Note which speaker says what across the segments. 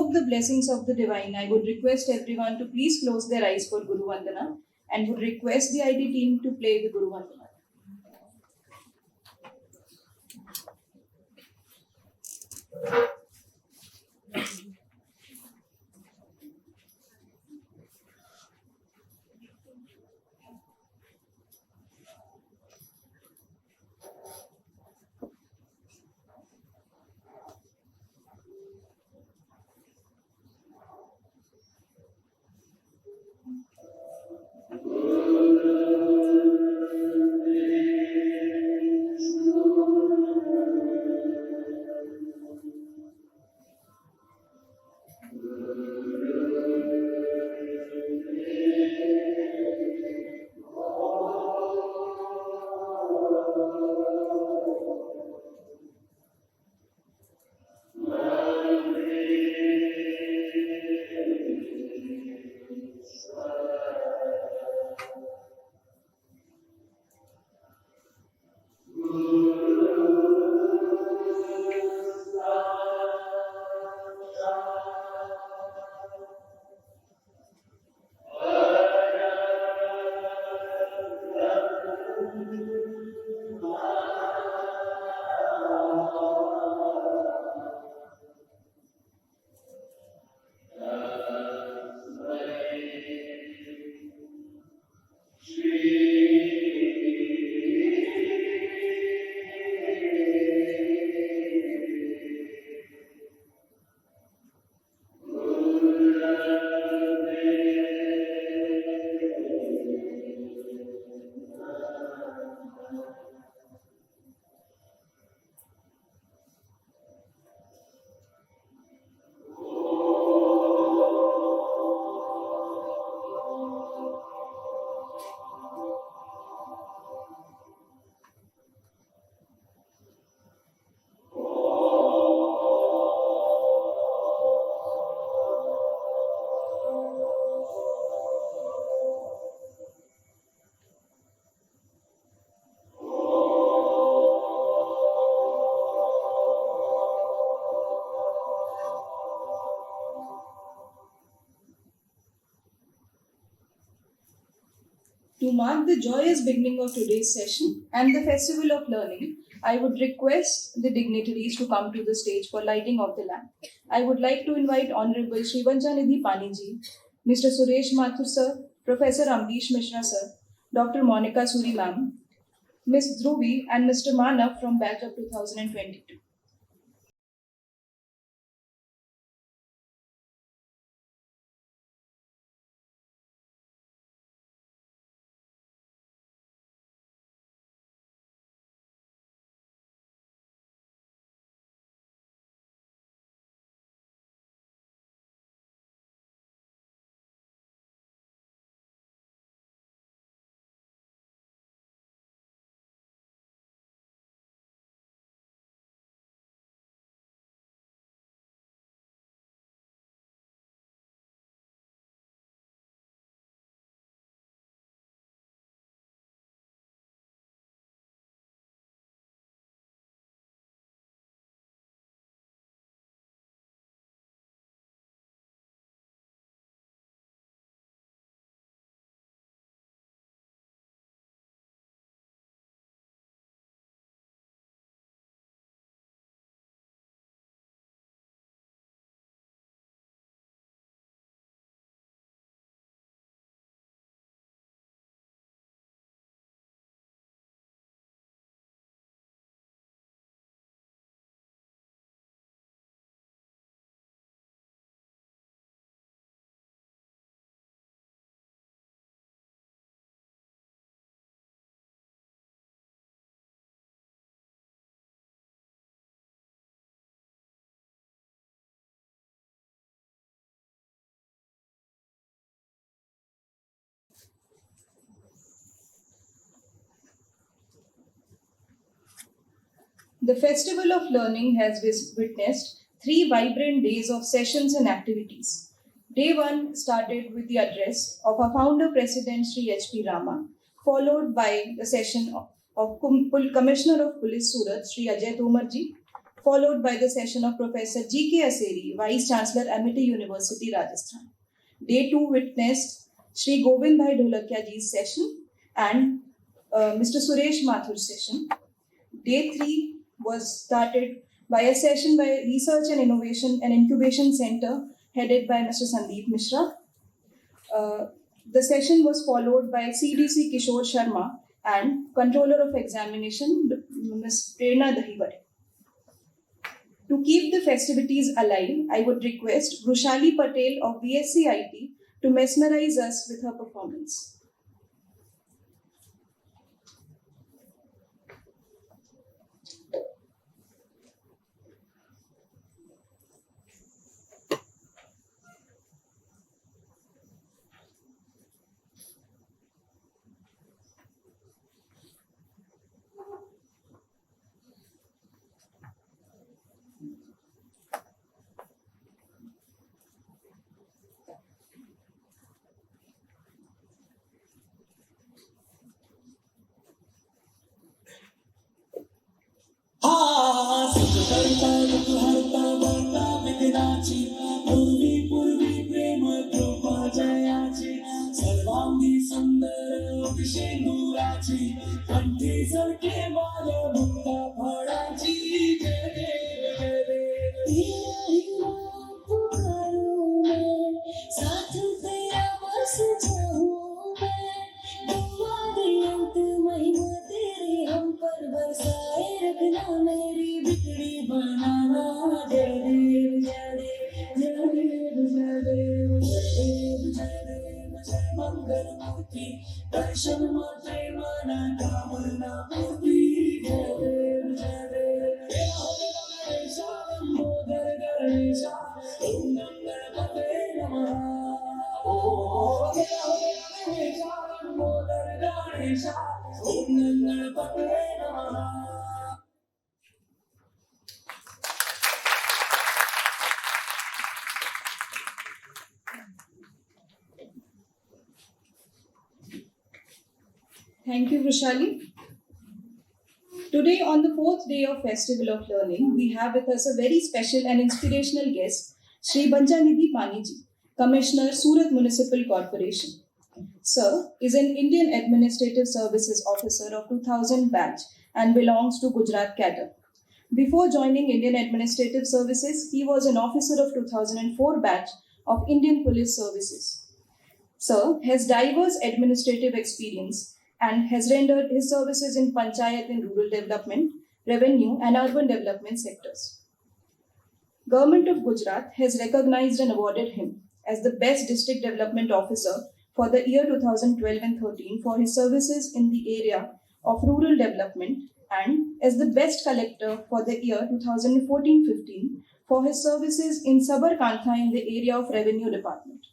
Speaker 1: invoke the blessings of the divine, I would request everyone to please close their eyes for Guru Vandana and would request the IT team to play the Guru Vandana. To mark the joyous beginning of today's session and the festival of learning, I would request the dignitaries to come to the stage for lighting of the lamp. I would like to invite Honorable Shri Banchhanidhi Pani ji, Mr. Suresh Mathur sir, Professor Amrish Mishra sir, Dr. Monica Suri ma'am, Ms. Dhruvi and Mr. Manav from batch of 2022. The Festival of Learning has witnessed 3 vibrant days of sessions and activities. Day 1 started with the address of our founder President Shri H.P. Rama, followed by the session of Commissioner of Police Surat Shri Ajay Tomarji, followed by the session of Professor G.K. Aseri, Vice Chancellor, Amity University, Rajasthan. Day 2 witnessed Shri Govind Bhai Dholakia ji's session and Mr. Suresh Mathur's session. Day 3 was started by a session by Research and Innovation and Incubation Center headed by Mr. Sandeep Mishra. The session was followed by CDC Kishore Sharma and Controller of Examination, Ms. Prerna Dahiware. To keep the festivities alive, I would request Brushali Patel of BSc IT to mesmerize us with her performance. Thank you, Vrushali. Today, on the 4th day of Festival of Learning, we have with us a very special and inspirational guest, Shri Banchhanidhi Pani ji, Commissioner, Surat Municipal Corporation. Sir is an Indian Administrative Services Officer of 2000 batch and belongs to Gujarat cadre. Before joining Indian Administrative Services, he was an officer of 2004 batch of Indian Police Services. Sir has diverse administrative experience and has rendered his services in Panchayat in rural development, revenue and urban development sectors. Government of Gujarat has recognized and awarded him as the Best District Development Officer for the year 2012 and 13 for his services in the area of rural development and as the Best Collector for the year 2014-15 for his services in Sabarkantha in the area of Revenue Department.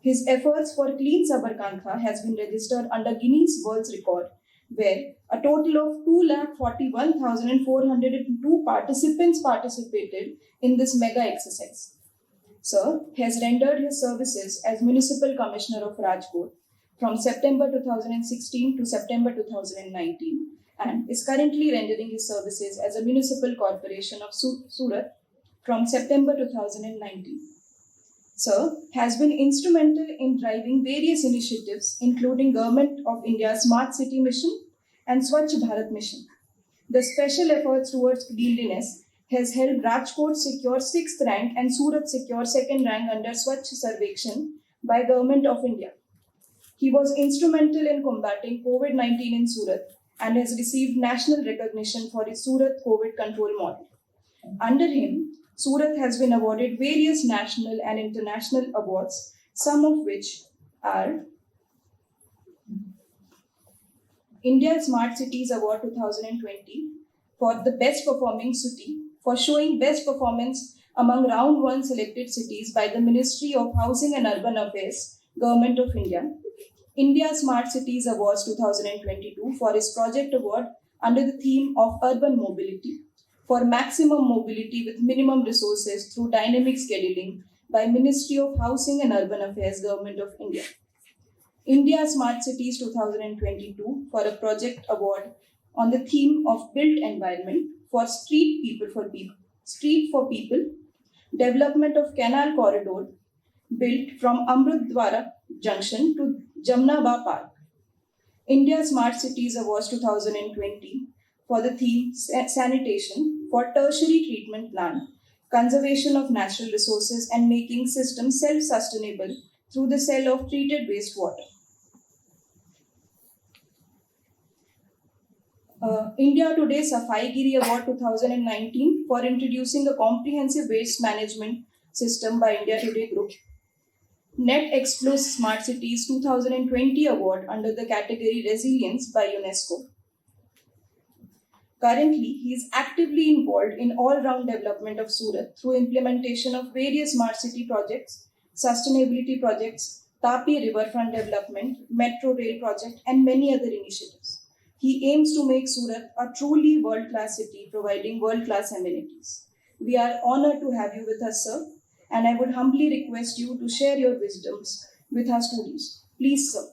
Speaker 1: His efforts for clean Sabarkantha has been registered under Guinness World Record, where a total of 241,402 participants participated in this mega exercise. Sir has rendered his services as Municipal Commissioner of Rajkot from September 2016 to September 2019 and is currently rendering his services as a Municipal Corporation of Surat from September 2019. Sir has been instrumental in driving various initiatives including Government of India's Smart City Mission and Swachh Bharat Mission. The special efforts towards cleanliness has helped Rajkot secure 6th rank and Surat secure 2nd rank under Swachh Sarvekshan by Government of India. He was instrumental in combating COVID-19 in Surat and has received national recognition for his Surat COVID control model. Under him, Surat has been awarded various national and international awards, some of which are India Smart Cities Award 2020 for the best performing city for showing best performance among round 1 selected cities by the Ministry of Housing and Urban Affairs, Government of India. India Smart Cities Awards 2022 for his project award under the theme of urban mobility for maximum mobility with minimum resources through dynamic scheduling by Ministry of Housing and Urban Affairs, Government of India. India Smart Cities 2022 for a project award on the theme of built environment for street people for people Street for People, development of canal corridor built from Amrutdwara Junction to Jamnaba Park. India Smart Cities Awards 2020 for the theme Sanitation for Tertiary Treatment Plant, Conservation of Natural Resources and Making Systems Self-Sustainable through the sale of treated wastewater. India Today Safai Giri Award 2019 for introducing a comprehensive waste management system by India Today Group. Net Explores Smart Cities 2020 Award under the category Resilience by UNESCO. Currently, he is actively involved in all-round development of Surat through implementation of various smart city projects, sustainability projects, Tapi riverfront development, metro rail project, and many other initiatives. He aims to make Surat a truly world-class city providing world-class amenities. We are honored to have you with us, sir, and I would humbly request you to share your wisdoms with our students. Please, sir.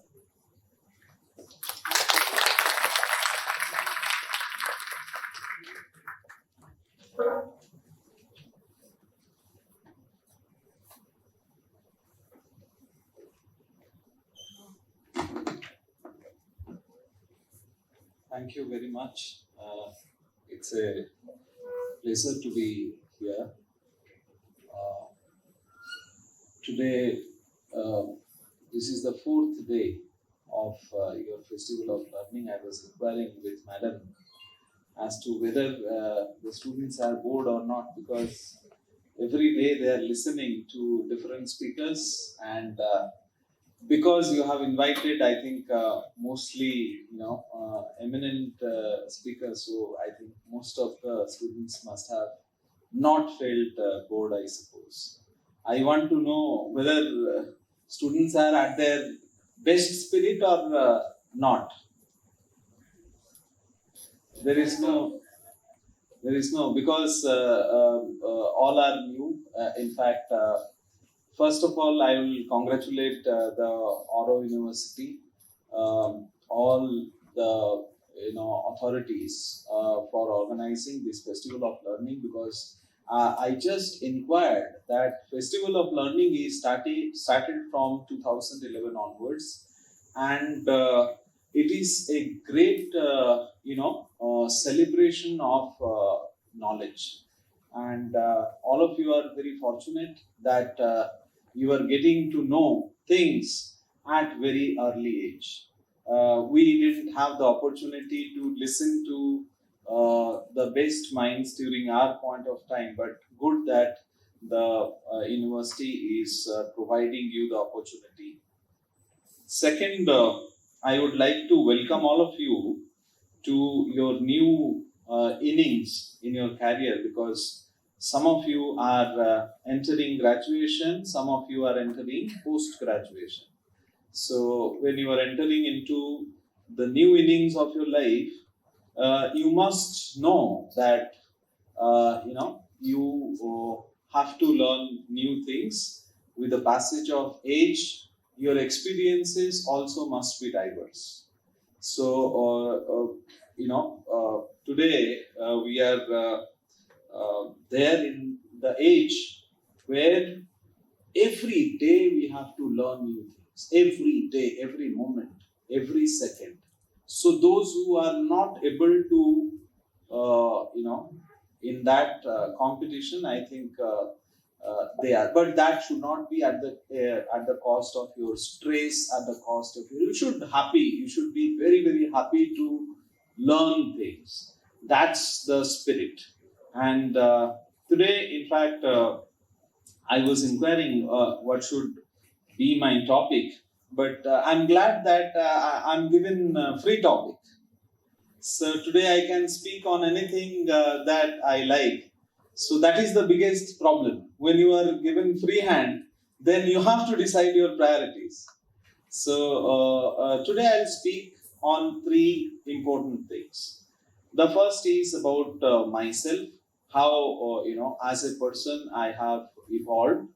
Speaker 2: Thank you very much. It's a pleasure to be here. Today, this is the fourth day of your Festival of Learning. I was inquiring with Madam as to whether the students are bored or not, because every day they are listening to different speakers, and because you have invited, I think, mostly, eminent speakers, so I think most of the students must have not felt bored, I suppose. I want to know whether students are at their best spirit or not. There is no, because all are new. In fact, first of all, I will congratulate the Oro University, all the authorities for organizing this Festival of Learning, because I just inquired that Festival of Learning is started from 2011 onwards, and it is a great celebration of knowledge, and all of you are very fortunate that you are getting to know things at very early age. We didn't have the opportunity to listen to the best minds during our point of time, but good that the university is providing you the opportunity. Second, I would like to welcome all of you to your new innings in your career, because some of you are entering graduation, some of you are entering post-graduation. So when you are entering into the new innings of your life, you must know that you have to learn new things. With the passage of age, your experiences also must be diverse. So today we are there in the age where every day we have to learn new things. Every day, every moment, every second. So those who are not able to, in that competition, I think they are. But that should not be at the cost of your stress, at the cost of you should be very, very happy to learn things. That's the spirit. And today, in fact, I was inquiring what should be my topic, but I'm glad that I'm given free topic. So today I can speak on anything that I like. So that is the biggest problem. When you are given free hand, then you have to decide your priorities. So today I'll speak on three important things. The first is about myself, how as a person I have evolved,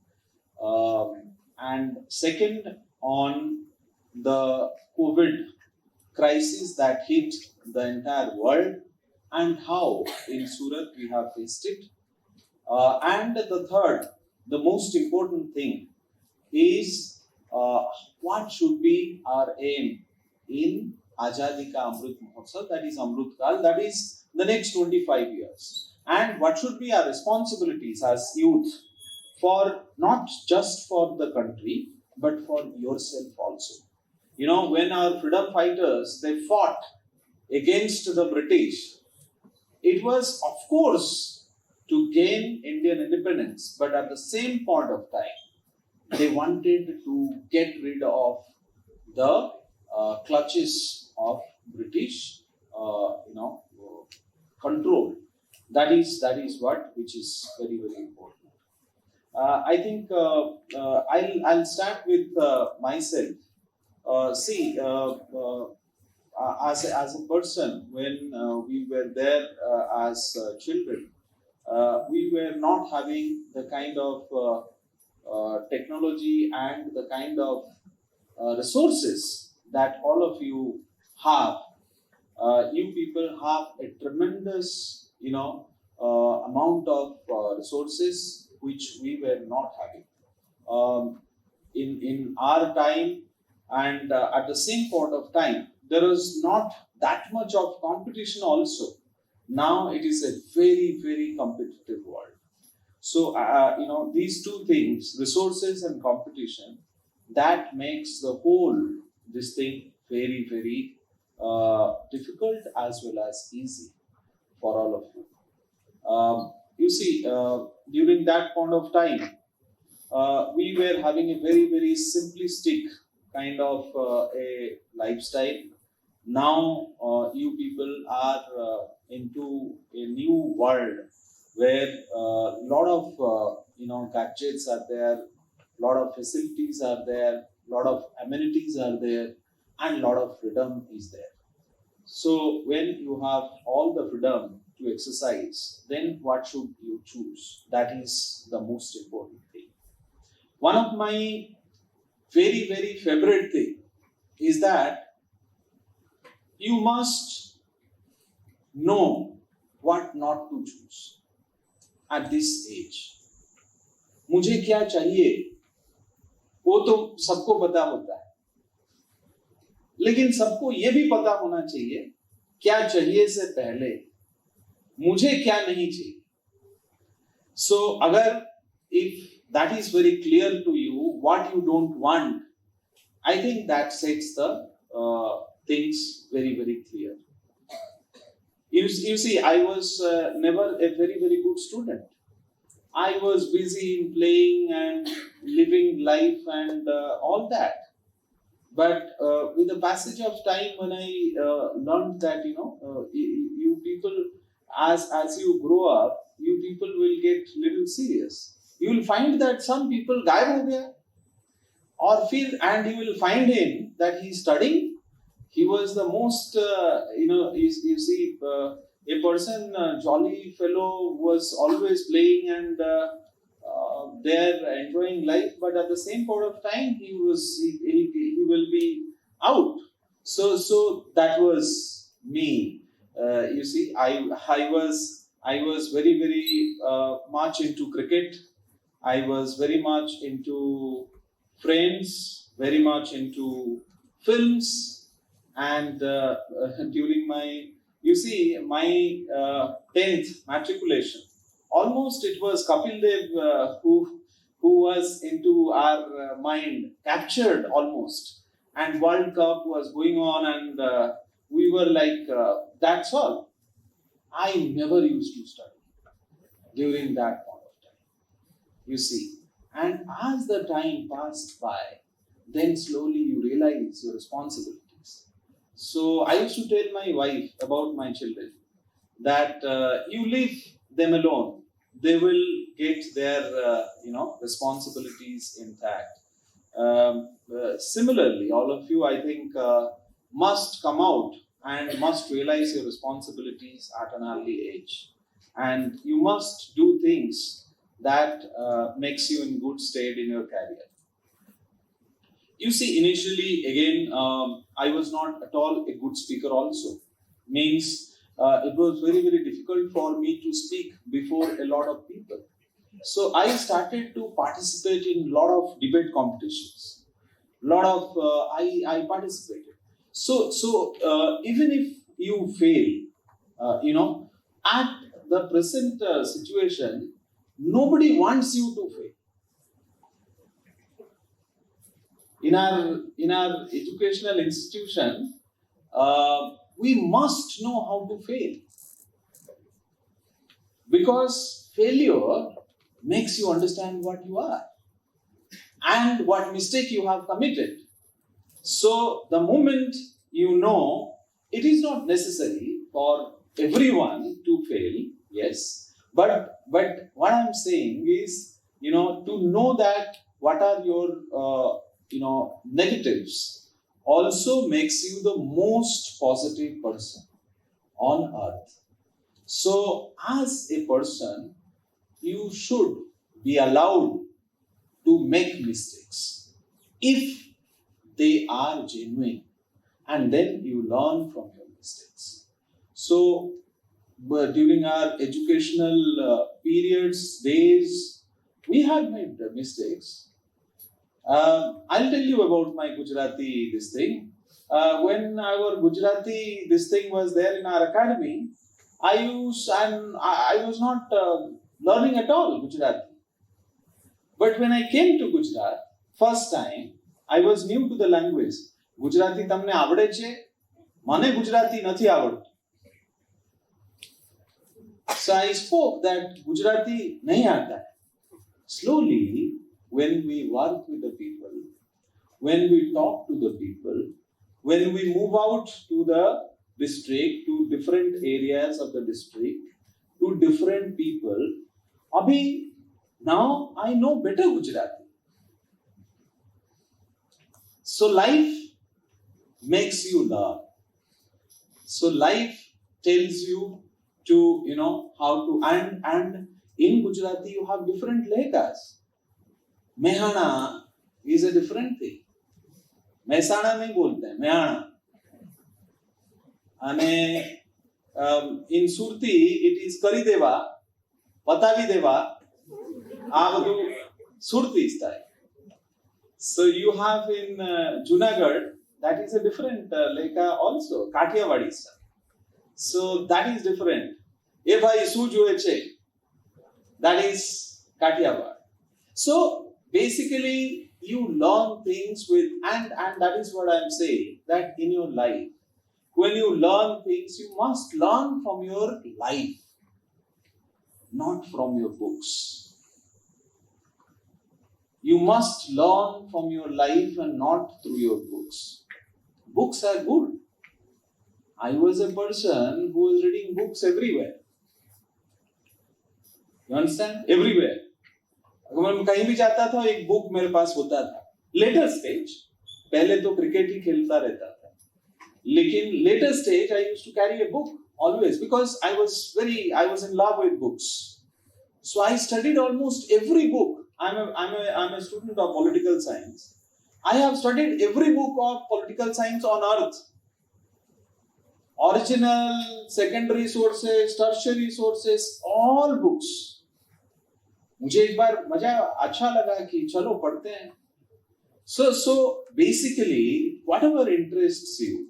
Speaker 2: and second on the COVID crisis that hit the entire world and how in Surat we have faced it. And the third, the most important thing is what should be our aim in Azadi Ka Amrit Mahotsav, that is Amrit Kal, that is the next 25 years. And what should be our responsibilities as youth for not just for the country, but for yourself also. You know, when our freedom fighters, they fought against the British, it was, of course, to gain Indian independence, but at the same point of time, they wanted to get rid of the clutches of British, control. That is what which is very very important. I think I'll start with myself. As a person, when we were there as children, we were not having the kind of technology and the kind of resources that all of you have. You people have a tremendous, amount of resources which we were not having. In our time, and at the same point of time, there is not that much of competition also. Now it is a very very competitive world. So these two things, resources and competition, that makes the whole this thing very very difficult as well as easy for all of you. During that point of time, we were having a very very simplistic kind of a lifestyle. Now you people are into a new world where a lot of gadgets are there, lot of facilities are there, lot of amenities are there, and lot of freedom is there. So when you have all the freedom to exercise, then what should you choose? That is the most important thing. One of my very very favorite thing is that you must know what not to choose at this age. मुझे क्या चाहिए वो तो सबको पता होता है, लेकिन सबको ये भी पता होना चाहिए क्या चाहिए से पहले मुझे क्या नहीं चाहिए. So अगर if that is very clear to you what you don't want, I think that sets the things very very clear. You see, I was never a very very good student. I was busy in playing and living life and all that. But with the passage of time, when I learned that you people, as you grow up, you people will get little serious. You will find that some people gayab ho gaya, or feel, and you will find him that he is studying. He was the most, a person, jolly fellow, was always playing and there enjoying life, but at the same point of time, he will be out. So that was me. I was very very much into cricket. I was very much into friends, very much into films. And during my 10th matriculation, almost it was Kapil Dev who was into our mind, captured almost. And World Cup was going on, and we were like, that's all. I never used to study during that point of time. And as the time passed by, then slowly you realize your responsibilities. So I used to tell my wife about my children that you leave them alone. They will get their responsibilities intact. Similarly, all of you, I think, must come out and must realize your responsibilities at an early age, and you must do things that makes you in good state in your career. You see, initially, again, I was not at all a good speaker also. Means, it was very, very difficult for me to speak before a lot of people. So I started to participate in a lot of debate competitions. I participated. So even if you fail, at the present situation, nobody wants you to fail. In our educational institution, we must know how to fail, because failure makes you understand what you are and what mistake you have committed. So the moment you know, it is not necessary for everyone to fail, yes, but what I'm saying is, to know that what are your negatives also makes you the most positive person on earth. So as a person, you should be allowed to make mistakes if they are genuine, and then you learn from your mistakes. So during our educational days, we have made mistakes. I'll tell you about my Gujarati this thing. When our Gujarati this thing was there in our academy, I was not learning at all Gujarati. But when I came to Gujarat, first time, I was new to the language. Gujarati તમને આવડે છે? મને ગુજરાતી નથી આવડતું. So I spoke that Gujarati nahi aata hai. Slowly, when we work with the people, when we talk to the people, when we move out to the district, to different areas of the district, to different people, abhi now I know better Gujarati. So life makes you learn. So life tells you to, how to, and in Gujarati you have different lekas. Mehana is a different thing. Mehsana nahi bolte hain, Mehana. અને in Surti it is કરી દેવા, પતાવી દેવા, આ બધું Surti style. So you have in Junagadh, that is a different leka also, Kathiawadi style. So that is different. એ ભાઈ શું જોવે છે? That is Kathiawad. So basically you learn things with, and that is what I am saying, that in your life, when you learn things, you must learn from your life, not from your books. You must learn from your life and not through your books. Books are good. I was a person who was reading books everywhere. You understand? Everywhere. अगर मैं कहीं भी जाता था, एक book मेरे पास होता था. Later stage, पहले तो क्रिकेट ही खेलता रहता था. लेकिन later stage, I used to carry a book always, because I was in love with books. So I studied almost every book. I'm a student of political science. I have studied every book of political science on earth. Original, secondary sources, tertiary sources, all books. मुझे एक बार मजा अच्छा लगा कि चलो पढ़ते हैं. So basically, whatever interests you,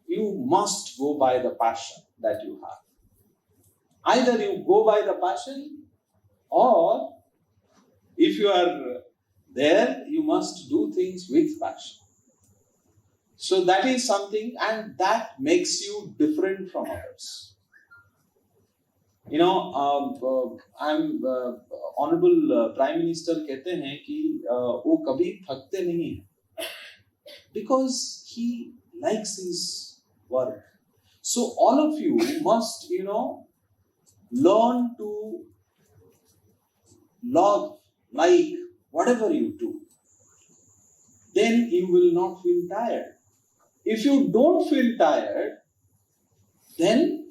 Speaker 2: you must go by the passion that you have. Either you go by the passion, or if you are there, you must do things with passion. So that is something, and that makes you different from others. Honorable Prime Minister कहते हैं कि वो कभी थकते नहीं हैं, because he likes his work. So all of you must, learn to love, like whatever you do. Then you will not feel tired. If you don't feel tired, then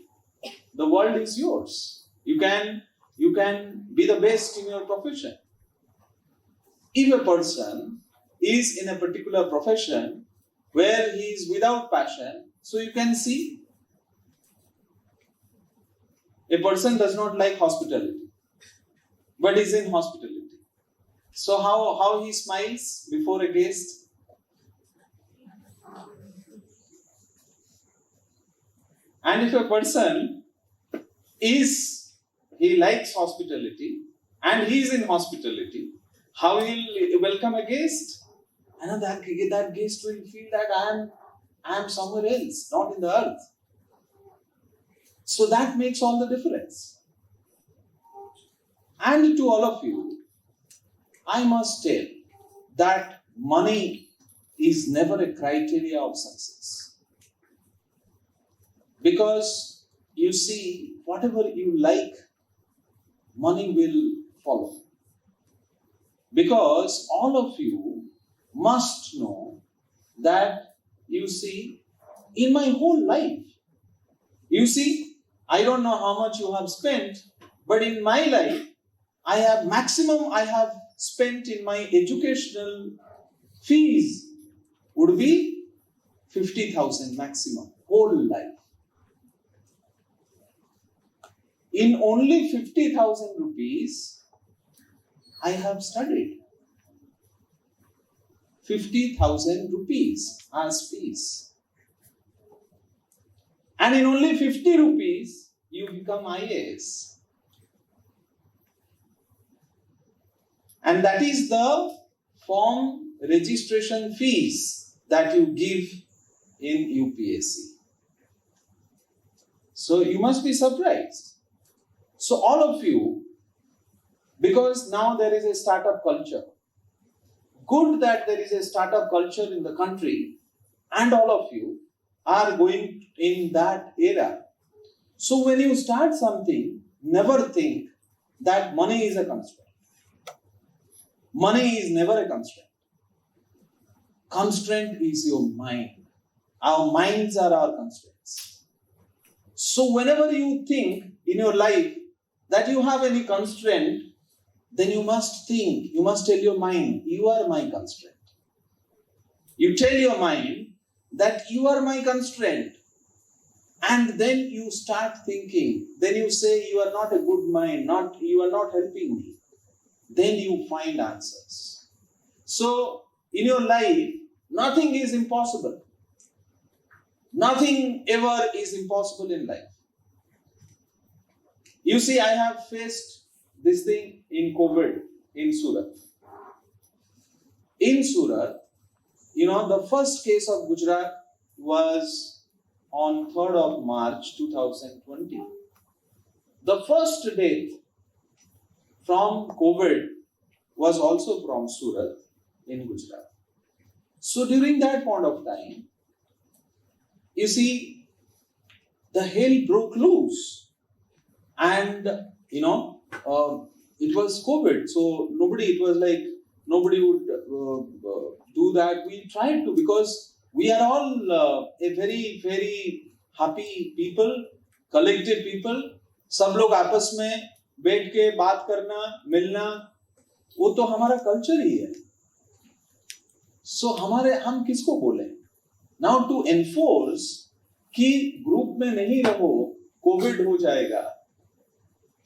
Speaker 2: the world is yours. You can be the best in your profession. If a person is in a particular profession where he is without passion, so you can see a person does not like hospitality. but is in hospitality. So how he smiles before a guest? And if a person he likes hospitality and he is in hospitality, how he'll welcome a guest? And that guest will feel that I am somewhere else, not in the earth. So that makes all the difference. And to all of you, I must tell that money is never a criteria of success. Because you see, whatever you like, money will follow. Because all of you must know that, you see, in my whole life, you see, I don't know how much you have spent, but in my life, I have spent in my educational fees would be 50,000 maximum, whole life. In only 50,000 rupees, I have studied. 50,000 rupees as fees. And in only 50 rupees, you become IAS. And that is the form registration fees that you give in UPSC. So you must be surprised. So all of you, because now there is a startup culture. Good that there is a startup culture in the country, and all of you are going in that era. So when you start something, never think that money is a constraint. Money is never a constraint. Constraint is your mind. Our minds are our constraints. So whenever you think in your life that you have any constraint, then you must think, you must tell your mind, you are my constraint. You tell your mind that you are my constraint. And then you start thinking, then you say you are not a good mind, you are not helping me. Then you find answers. So in your life, nothing is impossible. Nothing ever is impossible in life. You see, I have faced this thing in COVID in Surat. In Surat, the first case of Gujarat was on 3rd of March 2020. The first death from COVID was also from Surat in Gujarat. So during that point of time, you see, the hell broke loose. And, it was COVID. So nobody would do that. We tried to, because we are all a very, very happy people, collective people. सब लोग आपस में बैठ के बात करना, मिलना, वो तो हमारा कल्चर ही है. So हम किसको बोलें? Now to enforce कि ग्रुप में नहीं रहो, कोविड हो जाएगा.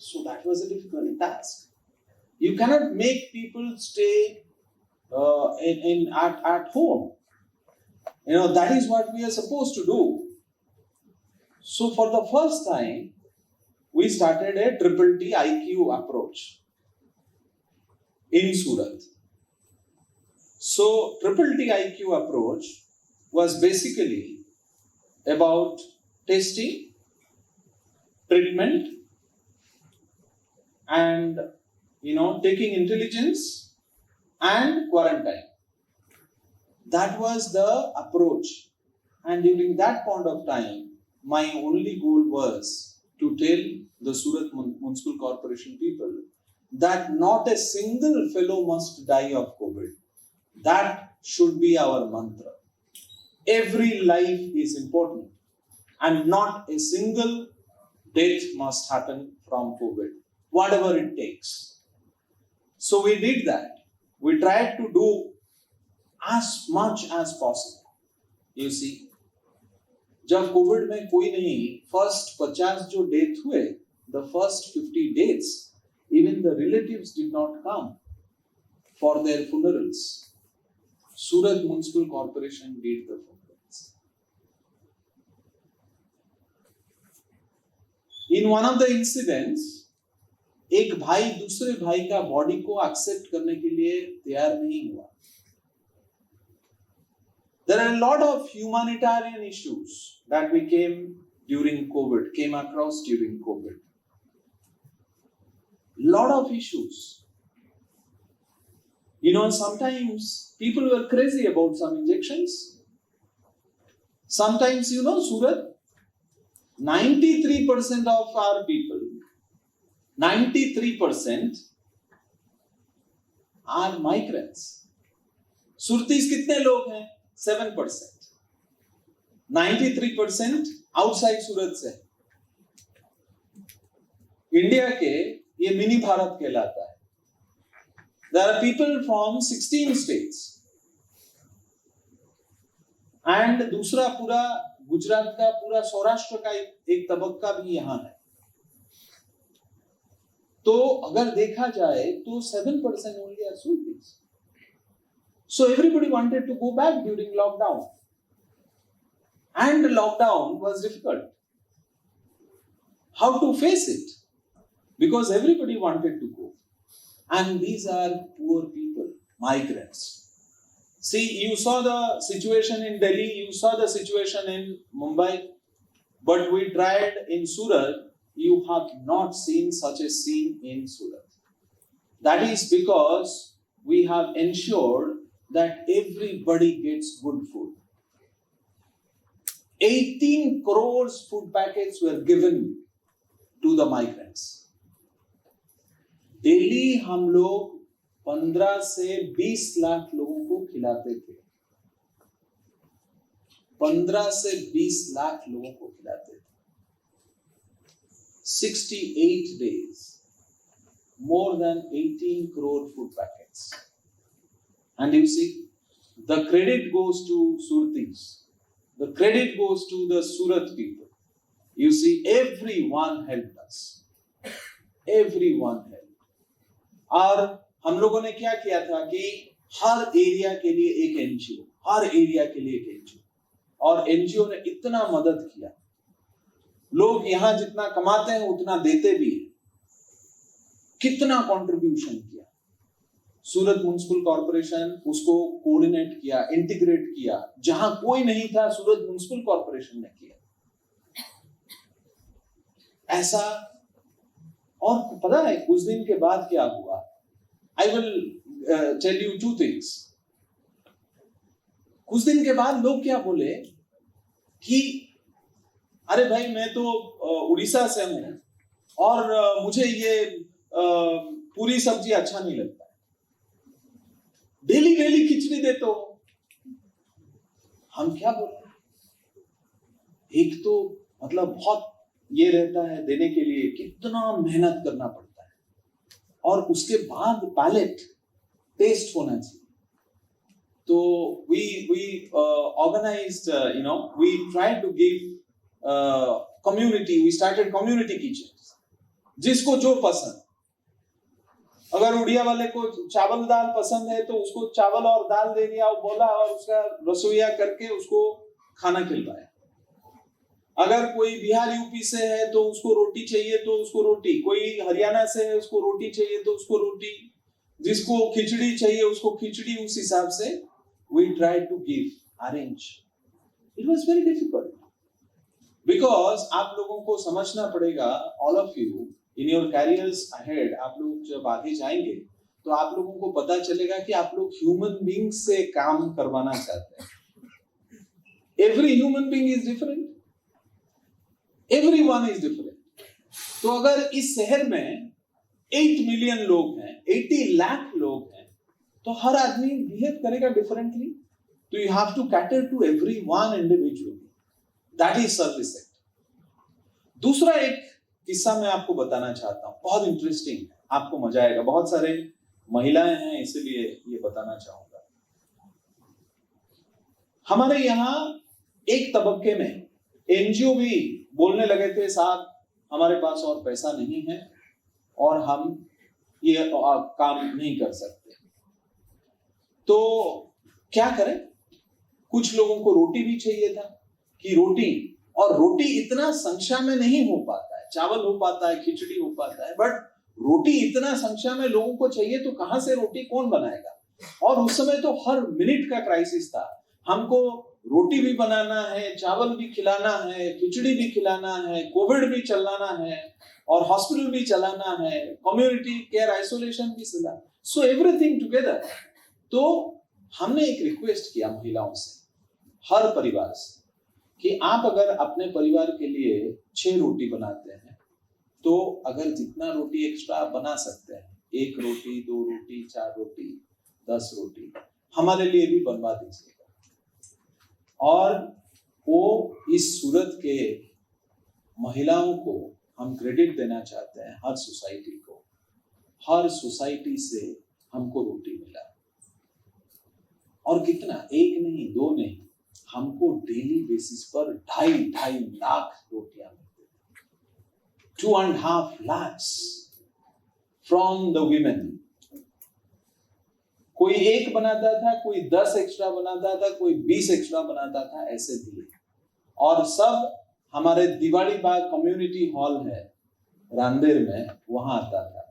Speaker 2: So that was a difficult task. You cannot make people stay at home. That is what we are supposed to do. So for the first time, we started a triple T IQ approach in Surat. So triple T IQ approach was basically about testing, treatment, and taking intelligence and quarantine. That was the approach. And during that point of time, my only goal was to tell the Surat Municipal Corporation people that not a single fellow must die of COVID. That should be our mantra. Every life is important, and not a single death must happen from COVID, whatever it takes. So we did that. We tried to do as much as possible. You see, जब Covid में कोई नहीं, first 50 जो death हुए, the first 50 days, Even the relatives did not come for their funerals. Surat Municipal Corporation did the funerals. In one of the incidents, एक भाई दूसरे भाई का बॉडी को एक्सेप्ट करने के लिए तैयार नहीं हुआ. There are a lot of humanitarian issues that we came across during COVID. Lot of issues. Sometimes people were crazy about some injections. Sometimes, Surat, 93% of our people, 93% are migrants. Surtis कितने लोग हैं? 7%. 93% outside सूरत से. India के ये mini Bharat कहलाता है. There are people from 16 states. And दूसरा पूरा गुजरात का पूरा सौराष्ट्र का एक तबक्का भी यहाँ है. तो अगर देखा जाए तो 7% only are Surtis. So everybody wanted to go back during lockdown. And lockdown was difficult. How to face it? Because everybody wanted to go. And these are poor people, migrants. See, you saw the situation in Delhi, you saw the situation in Mumbai, but we tried in Surat. You have not seen such a scene in Surat. That is because we have ensured that everybody gets good food. 18 crores food packets were given to the migrants. Daily हम लोग 15 से 20 लाख लोगों को खिलाते थे. 15 से 20 लाख लोगों को खिलाते थे. 68 days, more than 18 crore food packets. And you see, the credit goes to Surtis. The credit goes to the Surat people. You see, everyone helped us. Everyone helped. और हम लोगों ने क्या किया था कि हर एरिया के लिए एक एनजीओ, हर एरिया के लिए एक एनजीओ, और एनजीओ ने इतना मदद किया. लोग यहाँ जितना कमाते हैं उतना देते भी हैं. कितना कंट्रीब्यूशन किया. सूरत म्युनिसिपल कॉर्पोरेशन उसको कोऑर्डिनेट किया, इंटीग्रेट किया. जहां कोई नहीं था, सूरत म्युनिसिपल कॉर्पोरेशन ने किया. ऐसा. और पता है कुछ दिन के बाद क्या हुआ? I will tell you two things. कुछ दिन के बाद लोग क्या बोले कि अरे भाई मैं तो उड़ीसा से हूं और मुझे ये पूरी सब्जी अच्छा नहीं लगता. डेली डेली खिचड़ी देते हो. हम क्या बोले? एक तो मतलब बहुत ये रहता है देने के लिए, कितना मेहनत करना पड़ता है, और उसके बाद पैलेट टेस्ट होना चाहिए. तो we organized, we tried to give community, we started community kitchens. जिसको जो पसंद, अगर उड़िया वाले को चावल दाल पसंद है तो उसको चावल और दाल दे दिया, बोला, और उसका रसोईया करके उसको खाना खिलवाया. अगर कोई बिहार यूपी से है तो उसको रोटी चाहिए तो उसको रोटी, कोई हरियाणा से है उसको रोटी चाहिए तो उसको रोटी, जिसको खिचड़ी चाहिए उसको खिचड़ी. उस हिसाब से we tried to give, arrange. It was very difficult because आप लोगों को समझना पड़ेगा, all of you in your careers ahead, आप लोग जब आगे जाएंगे तो आप लोगों को पता चलेगा कि आप लोग ह्यूमन बीइंग से काम करवाना चाहते हैं. Every human being is different. Everyone is different. तो अगर इस शहर में 8 मिलियन लोग हैं, 80 लाख लोग हैं, तो हर आदमी बिहेव करेगा डिफरेंटली. तो you have to cater to everyone individually. That is service act. दूसरा एक किस्सा मैं आपको बताना चाहता हूं, बहुत इंटरेस्टिंग है, आपको मजा आएगा. बहुत सारे महिलाएं हैं इसलिए ये बताना चाहूंगा. हमारे यहाँ एक तबक्के में एनजीओ भी बोलने लगे थे, साहब हमारे पास और पैसा नहीं है और हम ये काम नहीं कर सकते। तो क्या करें? कुछ लोगों को रोटी भी चाहिए था कि रोटी, और रोटी इतना संख्या में नहीं हो पाता है, चावल हो पाता है, खिचड़ी हो पाता है, बट रोटी इतना संख्या में लोगों को चाहिए तो कहां से रोटी कौन बनाएगा? और उस समय तो हर मिनट का क्राइसिस था। हमको रोटी भी बनाना है, चावल भी खिलाना है, खिचड़ी भी खिलाना है, कोविड भी चलाना है, और हॉस्पिटल भी चलाना है, कम्युनिटी केयर आइसोलेशन भी चलाना, सो एवरीथिंग टुगेदर। तो हमने एक रिक्वेस्ट किया महिलाओं से, हर परिवार से, कि आप अगर अपने परिवार के लिए 6 रोटी बनाते हैं तो अगर जितना रोटी एक्स्ट्रा बना सकते हैं, 1 रोटी, 2 रोटी, 4 रोटी, 10 रोटी, हमारे लिए भी बनवा दीजिएगा। और वो इस सूरत के महिलाओं को हम क्रेडिट देना चाहते हैं, हर सोसाइटी को, हर सोसाइटी से हमको रोटी मिला। और कितना, 1 नहीं, 2 नहीं, हमको डेली बेसिस पर 2.5 लाख रोटियां मिलती थी, 2.5 lakhs फ्रॉम द वीमेन। कोई 1 बनाता था, कोई 10 एक्स्ट्रा बनाता था, कोई 20 एक्स्ट्रा बनाता था, ऐसे दिए। और सब हमारे दिवाली बाग कम्युनिटी हॉल है रांदेर में, वहां आता था।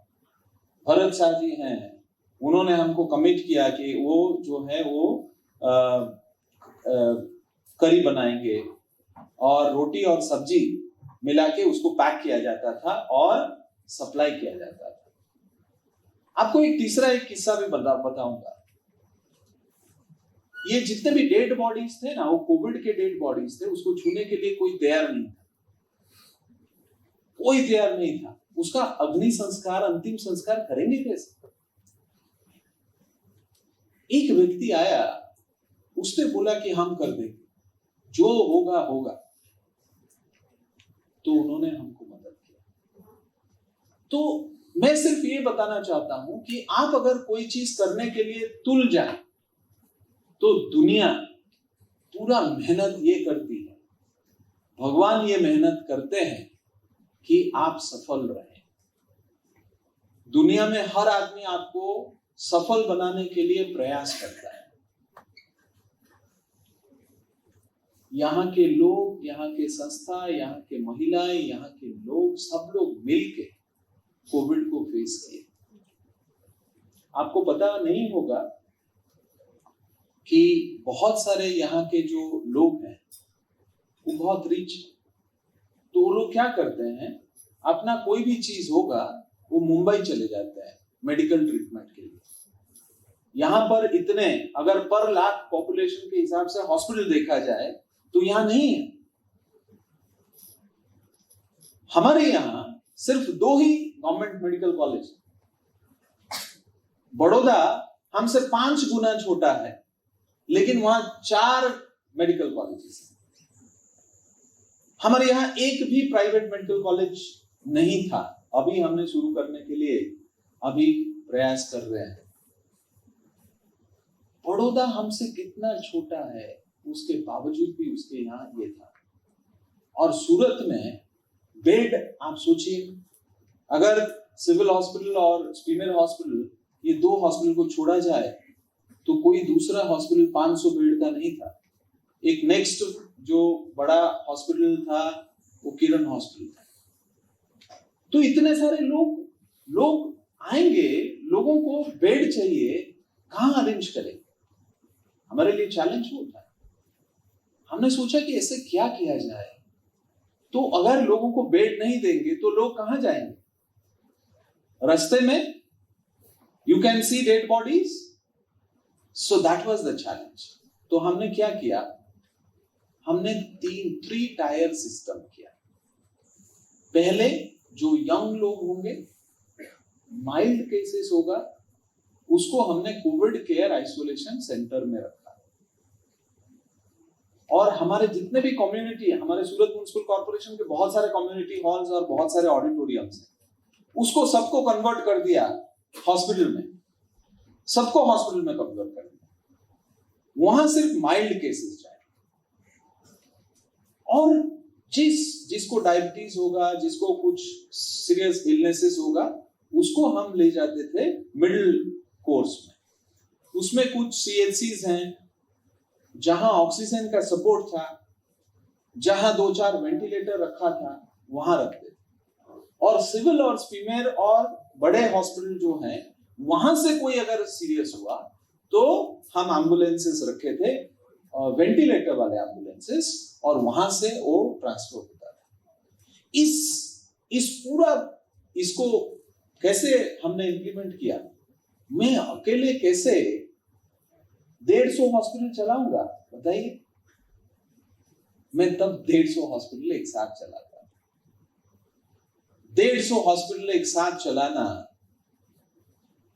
Speaker 2: भरत शाह जी हैं, उन्होंने हमको कमिट किया कि वो जो है वो करी बनाएंगे और रोटी और सब्जी मिला के उसको पैक किया जाता था और सप्लाई किया जाता था। आपको एक तीसरा एक किस्सा भी बताऊंगा। ये जितने भी डेड बॉडीज थे ना, वो कोविड के डेड बॉडीज थे, उसको छूने के लिए कोई तैयार नहीं था, कोई तैयार नहीं था। उसका अग्नि संस्कार, अंतिम संस्कार करेंगे कैसे? एक व्यक्ति आया, उसने बोला कि हम कर देंगे, जो होगा होगा। तो उन्होंने हमको मदद किया। तो मैं सिर्फ ये बताना चाहता हूं कि आप अगर कोई चीज करने के लिए तुल जाए तो दुनिया पूरा मेहनत ये करती है, भगवान ये मेहनत करते हैं कि आप सफल रहें। दुनिया में हर आदमी आपको सफल बनाने के लिए प्रयास करता है। यहाँ के लोग, यहाँ के संस्था, यहाँ के महिलाएं, यहाँ के लोग, सब लोग मिलके कोविड को फेस किए। आपको पता नहीं होगा कि बहुत सारे यहाँ के जो लोग हैं वो बहुत रिच हैं, तो वो लोग क्या करते हैं, अपना कोई भी चीज होगा वो मुंबई चले जाते हैं मेडिकल ट्रीटमेंट के लिए। यहाँ पर इतने, अगर पर लाख पॉपुलेशन के हिसाब से हॉस्पिटल देखा जाए तो यहाँ नहीं है। हमारे यहाँ सिर्फ 2 ही गवर्नमेंट मेडिकल कॉलेज, बड़ौदा हमसे 5 गुना छोटा है, लेकिन वहां 4 मेडिकल कॉलेजेस हैं। हमारे यहाँ एक भी प्राइवेट मेडिकल कॉलेज नहीं था। अभी हमने शुरू करने के लिए अभी प्रयास कर रहे हैं। बड़ौदा हमसे कितना छोटा है, उसके बावजूद भी उसके यहाँ ये था। और सूरत में बेड, आप सोचिए, अगर सिविल हॉस्पिटल और स्टीनर हॉस्पिटल, ये 2 हॉस्पिटल को छोड़ा जाए तो कोई दूसरा हॉस्पिटल 500 बेड का नहीं था। एक नेक्स्ट जो बड़ा हॉस्पिटल था वो किरण हॉस्पिटल था। तो इतने सारे लोग आएंगे, लोगों को बेड चाहिए, कहां अरेंज करेंगे? हमारे लिए चैलेंज होता है। हमने सोचा कि ऐसे क्या किया जाए। तो अगर लोगों को बेड नहीं देंगे तो लोग कहां जाएंगे? रास्ते में you can see dead bodies. So that was the challenge. तो हमने क्या किया, हमने 3 टायर सिस्टम किया। पहले जो यंग लोग होंगे, माइल्ड केसेस होगा, उसको हमने कोविड केयर आइसोलेशन सेंटर में रखा। और हमारे जितने भी कम्युनिटी है, हमारे सूरत म्युनिसिपल कॉर्पोरेशन के बहुत सारे कम्युनिटी हॉल्स और बहुत सारे ऑडिटोरियम्स हैं, उसको सबको कन्वर्ट कर दिया हॉस्पिटल में, सबको हॉस्पिटल में कन्वर्ट कर दिया। वहां सिर्फ माइल्ड केसेस जाए, और जिसको डायबिटीज होगा, जिसको कुछ सीरियस इलनेसेस होगा, उसको हम ले जाते थे मिडिल कोर्स में। उसमें कुछ CHCs हैं जहां ऑक्सीजन का सपोर्ट था, जहां 2-4 वेंटिलेटर रखा था, वहां रखते थे। और सिविल और फीमेल और बड़े हॉस्पिटल जो हैं, वहां से कोई अगर सीरियस हुआ तो हम एम्बुलेंसेस रखे थे, वेंटिलेटर वाले एम्बुलेंसेस, और वहां से वो ट्रांसफर होता था। इस पूरा इसको कैसे हमने इंप्लीमेंट किया? मैं अकेले कैसे 150 हॉस्पिटल चलाऊंगा बताइए? मैं तब 150 हॉस्पिटल एक साथ चलाता। 150 हॉस्पिटल एक साथ चलाना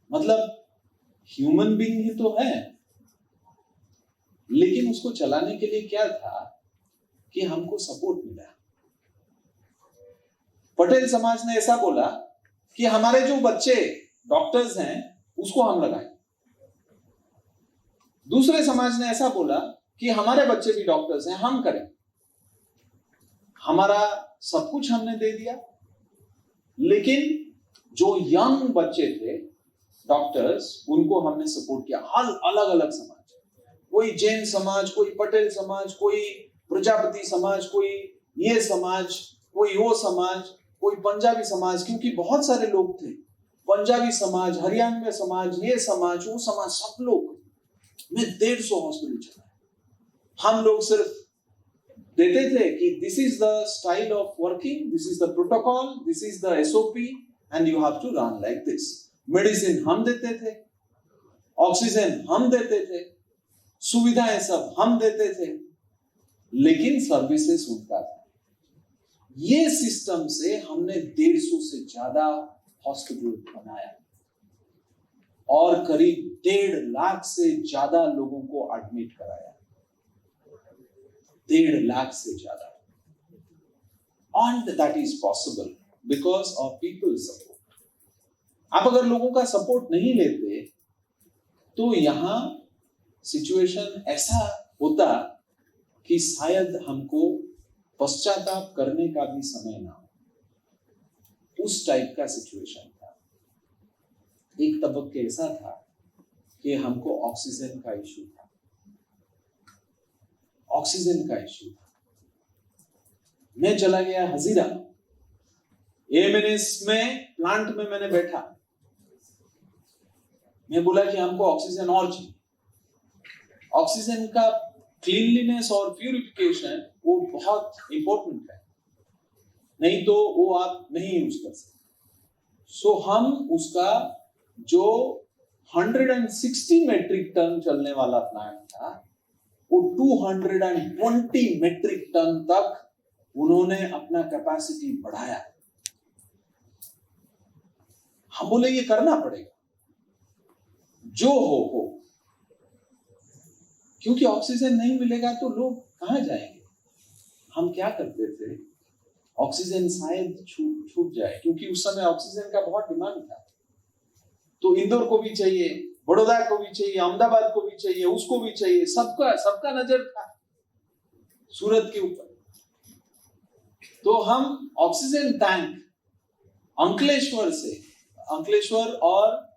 Speaker 2: मतलब ह्यूमन बीइंग ही तो है, लेकिन उसको चलाने के लिए क्या था कि हमको सपोर्ट मिला। पटेल समाज ने ऐसा बोला कि हमारे जो बच्चे डॉक्टर्स हैं उसको हम लगाएं। दूसरे समाज ने ऐसा बोला कि हमारे बच्चे भी डॉक्टर्स हैं, हम करें। हमारा सब कुछ हमने दे दिया, लेकिन जो यंग बच्चे थे डॉक्टर्स, उनको हमने सपोर्ट किया। हर अलग अलग समाज, कोई जैन समाज, कोई पटेल समाज, कोई प्रजापति समाज, कोई ये समाज, कोई वो समाज, कोई पंजाबी समाज, क्योंकि बहुत सारे लोग थे। पंजाबी समाज, हरियाणवी समाज, ये समाज, वो समाज, सब लोग। मैं 150 हॉस्पिटल चलाया। हम लोग सिर्फ देते थे कि this is the style of working, this is the protocol, this is the SOP and you have to run like this. Medicine हम देते थे, ऑक्सीजन हम देते थे, सुविधाएं सब हम देते थे, लेकिन सर्विसेज उनका था। ये सिस्टम से हमने 150 से ज्यादा हॉस्पिटल बनाया और करीब 1.5 लाख से ज्यादा लोगों को एडमिट कराया। 1.5 लाख से ज्यादा। And that is possible because of people's support. आप अगर लोगों का सपोर्ट नहीं लेते तो यहां सिचुएशन ऐसा होता कि शायद हमको पश्चाताप करने का भी समय ना हो। उस टाइप का सिचुएशन था। एक तबक्के ऐसा था कि हमको ऑक्सीजन का इश्यू था। ऑक्सीजन का इश्यू था। मैं चला गया हजीरा, AMNS में प्लांट में मैंने बैठा। मैं बोला कि हमको ऑक्सीजन और चाहिए। ऑक्सीजन का क्लीनलीनेस और प्यूरिफिकेशन वो बहुत इंपॉर्टेंट है, नहीं तो वो आप नहीं यूज कर सकते। सो हम उसका जो 160 मेट्रिक टन चलने वाला प्लांट था, वो 220 मेट्रिक टन तक उन्होंने अपना कैपेसिटी बढ़ाया। हम बोले ये करना पड़ेगा, जो हो, क्योंकि ऑक्सीजन नहीं मिलेगा तो लोग कहां जाएंगे। हम क्या करते थे, ऑक्सीजन शायद छूट जाए, क्योंकि उस समय ऑक्सीजन का बहुत डिमांड था। तो इंदौर को भी चाहिए, बड़ौदा को भी चाहिए, अहमदाबाद को भी चाहिए, उसको भी चाहिए, सबका नजर था सूरत के ऊपर। तो हम ऑक्सीजन टैंक अंकलेश्वर और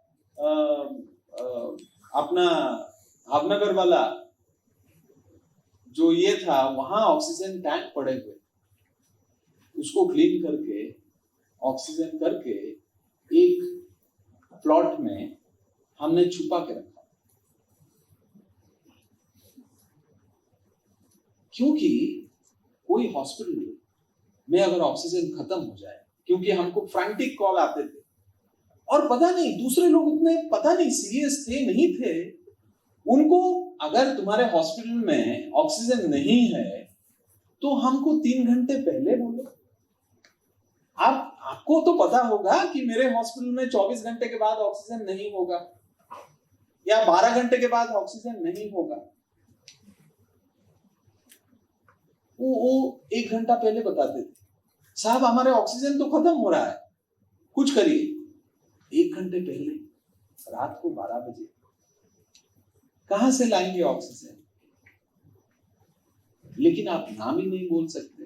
Speaker 2: अपना भावनगर वाला जो ये था, वहां ऑक्सीजन टैंक पड़े हुए, उसको क्लीन करके ऑक्सीजन करके एक प्लॉट में हमने छुपा के रखा, क्योंकि कोई हॉस्पिटल में अगर ऑक्सीजन खत्म हो जाए, क्योंकि हमको फ्रैंटिक कॉल आते थे और पता नहीं दूसरे लोग उतने पता नहीं सीरियस थे नहीं थे, उनको अगर तुम्हारे हॉस्पिटल में ऑक्सीजन नहीं है तो हमको 3 घंटे पहले बोलो। आपको तो पता होगा कि मेरे हॉस्पिटल में 24 घंटे के बाद ऑक्सीजन नहीं होगा या 12 घंटे के बाद ऑक्सीजन नहीं होगा। वो 1 घंटा पहले बताते थे, साहब हमारे ऑक्सीजन तो खत्म हो रहा है, कुछ करिए। 1 घंटे पहले, रात को 12 बजे कहां से लाएंगे ऑक्सीजन? लेकिन आप नाम ही नहीं बोल सकते,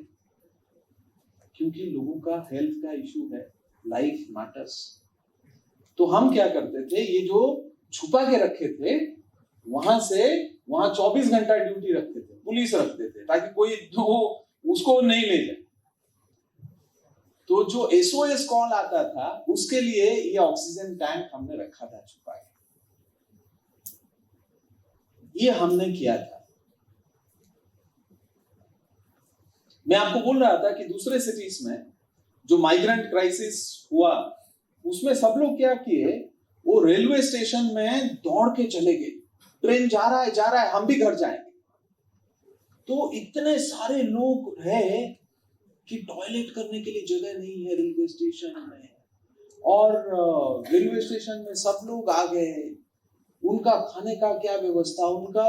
Speaker 2: क्योंकि लोगों का हेल्थ का इशू है, लाइफ मैटर्स। तो हम क्या करते थे, ये जो छुपा के रखे थे वहां 24 घंटा ड्यूटी रखते थे, पुलिस रखते थे, ताकि कोई उसको नहीं ले जाए। तो जो SOS कॉल आता था उसके लिए ये ऑक्सीजन टैंक हमने रखा था छुपा के। ये हमने किया था। मैं आपको बोल रहा था कि दूसरे सिटीज में जो माइग्रेंट क्राइसिस हुआ उसमें सब लोग क्या किए, वो रेलवे स्टेशन में दौड़ के चले गए, ट्रेन जा रहा है हम भी घर जाएंगे। तो इतने सारे लोग हैं कि टॉयलेट करने के लिए जगह नहीं है रेलवे स्टेशन में, और रेलवे स्टेशन में सब लोग आ गए, उनका खाने का क्या व्यवस्था, उनका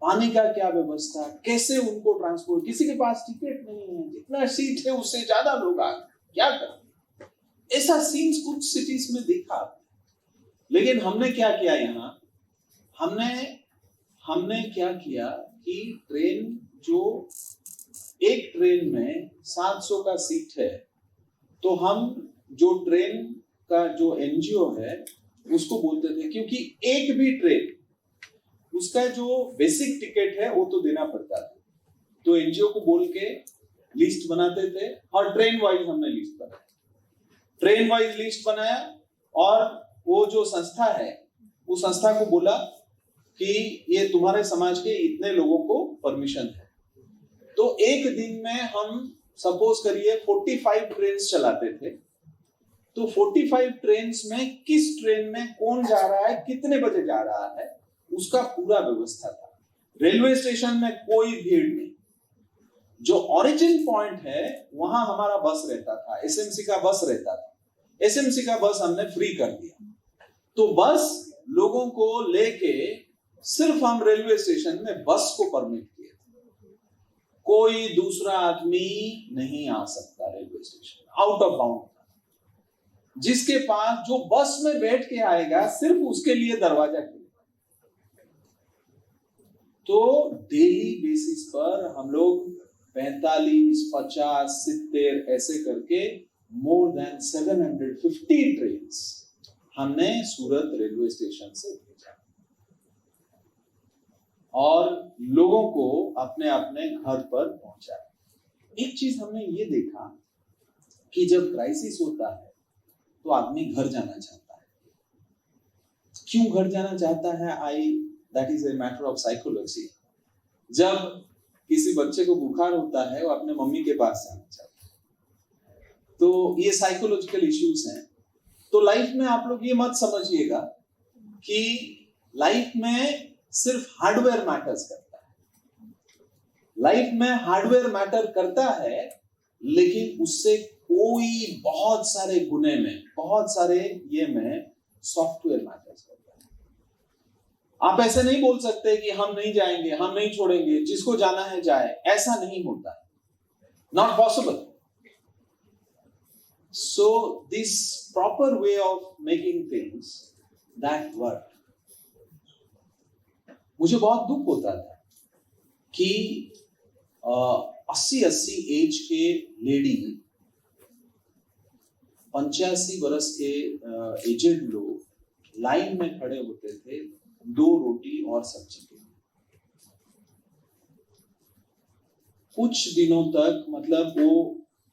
Speaker 2: पानी का क्या व्यवस्था, कैसे उनको ट्रांसपोर्ट, किसी के पास टिकट नहीं है, जितना सीट है उससे ज्यादा लोग आ गए, क्या करें। ऐसा सीन्स कुछ सिटीज में देखा। लेकिन हमने क्या किया, यहाँ हमने क्या किया कि ट्रेन जो एक ट्रेन में 700 का सीट है, तो हम जो ट्रेन का जो NGO है उसको बोलते थे, क्योंकि एक भी ट्रेन उसका जो बेसिक टिकट है वो तो देना पड़ता था, तो NGO को बोल के लिस्ट बनाते थे, और ट्रेन वाइज हमने लिस्ट बनाया, ट्रेन वाइज लिस्ट बनाया, और वो जो संस्था है उस संस्था को बोला कि ये तुम्हारे समाज के इतने लोगों को परमिशन है। तो एक दिन में हम सपोज करिए 45 ट्रेन चलाते थे, तो 45 ट्रेन में किस ट्रेन में कौन जा रहा है, कितने बजे जा रहा है, उसका पूरा व्यवस्था था। रेलवे स्टेशन में कोई भीड़ नहीं, जो ओरिजिन पॉइंट है वहां हमारा बस रहता था, SMC का बस रहता था, SMC का बस हमने फ्री कर दिया। तो बस लोगों को लेके सिर्फ हम रेलवे स्टेशन में बस को परमिट किए थे, कोई दूसरा आदमी नहीं आ सकता railway station, out of bound था। जिसके पास जो बस में बैठ के आएगा सिर्फ उसके लिए दरवाजा खुलेगा। तो डेली बेसिस पर हम लोग 45, 50, 70 ऐसे करके मोर देन 750 ट्रेन हमने सूरत रेलवे स्टेशन से भेजा, और लोगों को अपने अपने घर पर पहुंचाया। एक चीज हमने ये देखा कि जब क्राइसिस होता है तो आदमी घर जाना चाहता है। क्यों घर जाना चाहता है, that is a matter of psychology. जब किसी बच्चे को बुखार होता है वो अपने मम्मी के पास जाना चाहता है, तो ये साइकोलॉजिकल इश्यूज हैं। तो लाइफ में आप लोग ये मत समझिएगा कि लाइफ में सिर्फ हार्डवेयर मैटर्स करता है। लाइफ में हार्डवेयर मैटर करता है, लेकिन उससे कोई बहुत सारे गुने में, बहुत सारे ये में सॉफ्टवेयर मैटर्स करता है। आप ऐसे नहीं बोल सकते कि हम नहीं जाएंगे, हम नहीं छोड़ेंगे, जिसको जाना है जाए, ऐसा नहीं होता, not possible. So this proper way of making things that work. मुझे बहुत दुख होता था कि 80 एज के लेडी, 85 वर्ष के एजेड लोग लाइन में खड़े होते थे 2 रोटी और सब्जी के लिए। कुछ दिनों तक, मतलब वो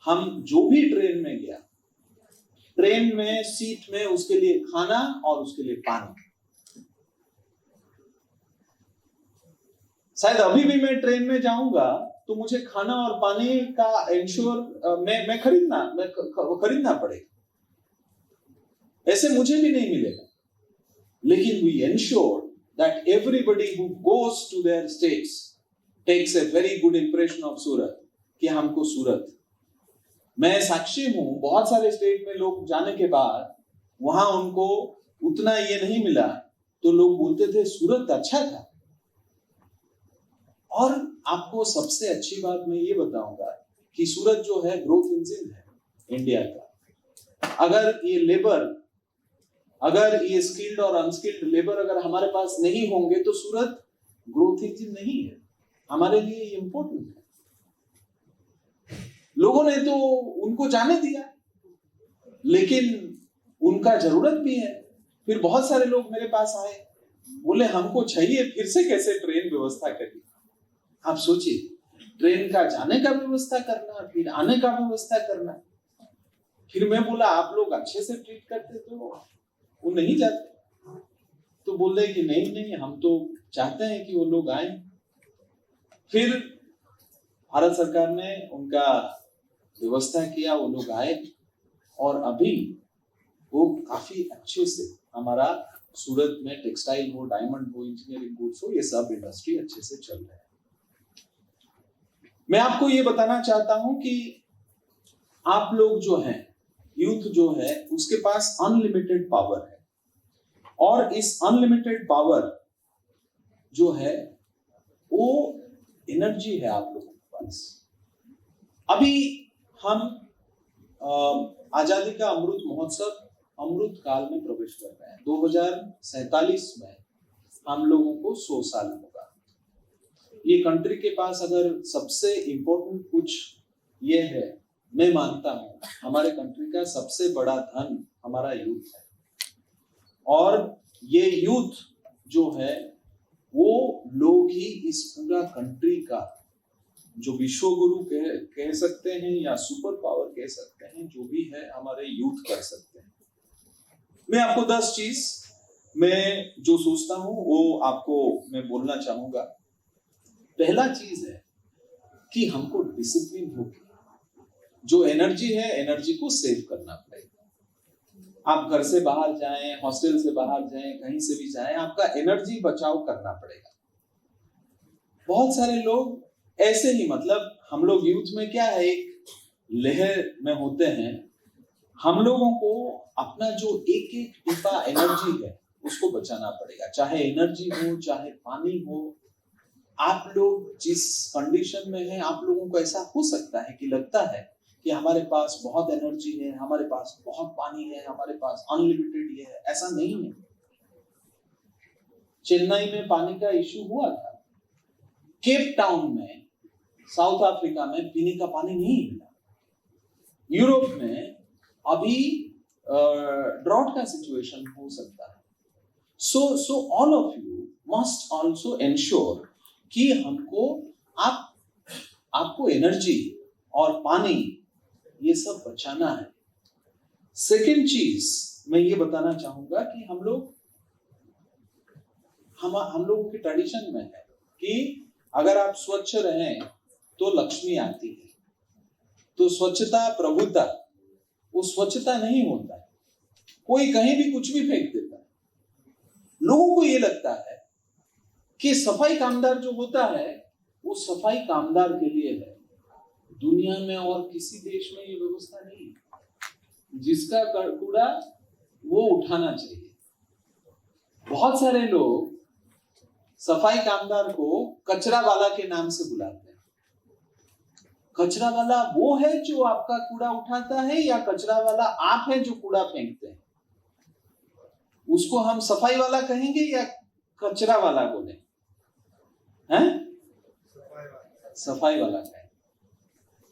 Speaker 2: हम जो भी ट्रेन में गया, ट्रेन में सीट में उसके लिए खाना और उसके लिए पानी। शायद अभी भी मैं ट्रेन में जाऊंगा तो मुझे खाना और पानी का इंश्योर मैं खरीदना पड़ेगा, ऐसे मुझे भी नहीं मिलेगा। लेकिन we ensure that everybody who goes to their states takes a very good impression of Surat, कि हमको सूरत, मैं साक्षी हूं, बहुत सारे स्टेट में लोग जाने के बाद वहां उनको उतना ये नहीं मिला, तो लोग बोलते थे सूरत अच्छा था। और आपको सबसे अच्छी बात मैं ये बताऊंगा कि सूरत जो है ग्रोथ इंजन है इंडिया का। अगर ये लेबर, अगर ये स्किल्ड और अनस्किल्ड लेबर अगर हमारे पास नहीं होंगे तो सूरत ग्रोथ इंजन नहीं है, हमारे लिए ये इंपॉर्टेंट है। लोगों ने तो उनको जाने दिया, लेकिन उनका जरूरत भी है। फिर बहुत सारे लोग मेरे पास आए, बोले हमको चाहिए, फिर से कैसे ट्रेन व्यवस्था करिए। आप सोचिए, ट्रेन का जाने का व्यवस्था करना, फिर आने का व्यवस्था करना। फिर मैं बोला आप लोग अच्छे से ट्रीट करते तो वो नहीं जाते। तो बोले कि नहीं नहीं, हम तो चाहते हैं कि वो लोग आए। फिर भारत सरकार ने उनका व्यवस्था किया, वो लोग आए, और अभी वो काफी अच्छे से हमारा सूरत में टेक्सटाइल हो, डायमंड हो, इंजीनियरिंग गुड्स हो, ये सब इंडस्ट्री अच्छे से चल रहे हैं। मैं आपको ये बताना चाहता हूं कि आप लोग जो हैं, यूथ जो है, उसके पास अनलिमिटेड पावर है, और इस अनलिमिटेड पावर जो है वो एनर्जी है आप लोगों के पास। अभी हम आजादी का अमृत महोत्सव, अमृत काल में प्रवेश कर रहे हैं। 2047 में हम लोगों को 100 साल होगा। ये कंट्री के पास अगर सबसे इंपॉर्टेंट कुछ ये है, मैं मानता हूं हमारे कंट्री का सबसे बड़ा धन हमारा यूथ है, और ये यूथ जो है वो लोग ही इस पूरा कंट्री का जो विश्व गुरु कह सकते हैं या सुपर पावर कह सकते हैं, जो भी है हमारे यूथ कर सकते हैं। मैं आपको 10 चीज मैं जो सोचता हूं वो आपको मैं बोलना चाहूंगा। पहला चीज है कि हमको डिसिप्लिन होगी। जो एनर्जी है, एनर्जी को सेव करना पड़ेगा। आप घर से बाहर जाएं, हॉस्टल से बाहर जाएं, कहीं से भी जाएं, आपका एनर्जी बचाव करना पड़ेगा। बहुत सारे लोग ऐसे ही, मतलब हम लोग यूथ में क्या है, एक लहर में होते हैं। हम लोगों को अपना जो एक एक टिपा एनर्जी है उसको बचाना पड़ेगा, चाहे एनर्जी हो, चाहे पानी हो। आप लोग जिस कंडीशन में हैं, आप लोगों को ऐसा हो सकता है कि लगता है कि हमारे पास बहुत एनर्जी है, हमारे पास बहुत पानी है, हमारे पास अनलिमिटेड ये है। ऐसा नहीं है। चेन्नई में पानी का इश्यू हुआ था, केप टाउन में, साउथ अफ्रीका में पीने का पानी नहीं मिला। यूरोप में अभी ड्रॉट का सिचुएशन हो सकता है। So all of you must also ensure कि हमको आपको एनर्जी और पानी ये सब बचाना है। सेकेंड चीज मैं ये बताना चाहूंगा कि हम लोगों की ट्रेडिशन में है कि अगर आप स्वच्छ रहें तो लक्ष्मी आती है। तो स्वच्छता प्रभुता, वो स्वच्छता नहीं होता है। कोई कहीं भी कुछ भी फेंक देता है। लोगों को ये लगता है कि सफाई कामदार जो होता है वो सफाई कामदार के लिए है। दुनिया में और किसी देश में ये व्यवस्था नहीं है। जिसका कूड़ा वो उठाना चाहिए। बहुत सारे लोग सफाई कामदार को कचरा वाला के नाम से बुलाते हैं। कचरा वाला वो है जो आपका कूड़ा उठाता है, या कचरा वाला आप है जो कूड़ा फेंकते हैं? उसको हम सफाई वाला कहेंगे या कचरा वाला बोले? हैं? सफाई वाला कहें।